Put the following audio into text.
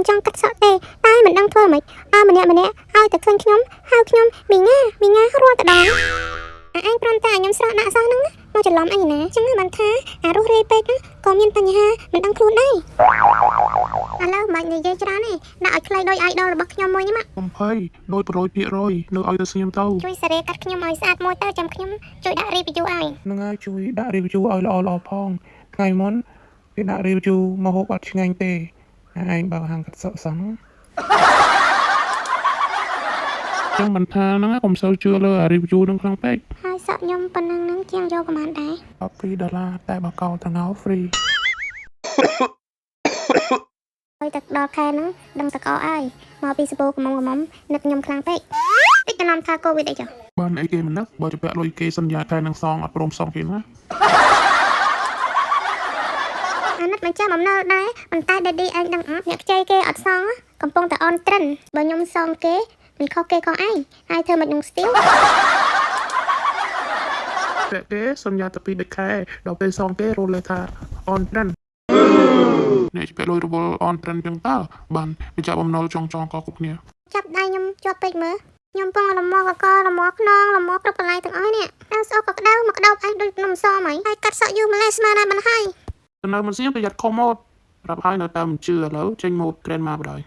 ចង់កាត់សក់ទេតែមិនដឹងធ្វើម៉េចម្នាក់ឲ្យតែឃើញខ្ញុំហៅខ្ញុំមីង៉ារាល់តែដងអញព្រមតែឲ្យខ្ញុំស្រក់ដាក់សោះហ្នឹងមកច្រឡំអញណាចឹងបានថាអារស់រេពេកក៏មានបញ្ហាមិនដឹងខ្លួនដែរឥឡូវមិននិយាយច្រើនទេដាក់ឲ្យខ្លីដោយអាយដលរបស់ខ្ញុំមួយនេះមកកំភៃដោយ100%នៅឲ្យទៅស្ងៀមទៅជួយសេរីកាត់ខ្ញុំឲ្យស្អាតមួយទៅចាំខ្ញុំជួយដាក់ review ឲ្យនឹងហើយជួយដាក់ review ឲ្យល្អផងថ្ងៃមុនគេដាក់ review មកហូបអត់ឆ្ងាញ់ទេឯងបើហាងកាត់សក់សោះចឹងមិនថាហ្នឹងកុំសូវជឿលើ review នឹងខ្លាំងពេកហើយសក់ខ្ញុំប៉ុណ្ណឹងហ្នឹងជាងយកប្រហែលដែរ$12តែបើកោតងោ free ហើយទឹកដល់ខែហ្នឹងដឹងតកអើយមកពីសបោកំងនឹកខ្ញុំខ្លាំងពេកតិចចំណាំថាកូវីដអីចុះបានអីគេមិននឹកបើជពាក់លុយគេសន្យាខែនឹងសងអត់ព្រមសងគេណាអាណិតមិនចាំបំណុលដែរប៉ុន្តែ daddy ឯងដឹងអត់អ្នកខ្ចីគេអត់សងកំពុងតែអនត្រិនបើខ្ញុំសងគេមិនខុសគេខុសឯងហើយធ្វើមិនខ្ញុំស្ទៀវពាក់គេសន្យាតែ2ខែដល់ពេលសងគេរលថាអនត្រិនអ្នកជពាក់លុយរវល់អនត្រិនចឹងតើបានបញ្ជាក់បំណុលចងក៏គ្រប់គ្នាចាប់ដៃខ្ញុំជាប់ពេកមើលខ្ញុំពងលមកកលមខ្នងលមគ្រប់កន្លែងទាំងអស់នេះដល់ស្អកក៏ក្តៅមកដោបឯងដូចនំសមហើយកាត់សក់យូរម្លេះស្មានតែមិនហើយទៅនៅមិនសៀងប្រយ័ត្នខុសម៉ូតប្រាប់ហើយនៅតែមិនជឿឥឡូវចេញម៉ូត Grandma បដ ாய்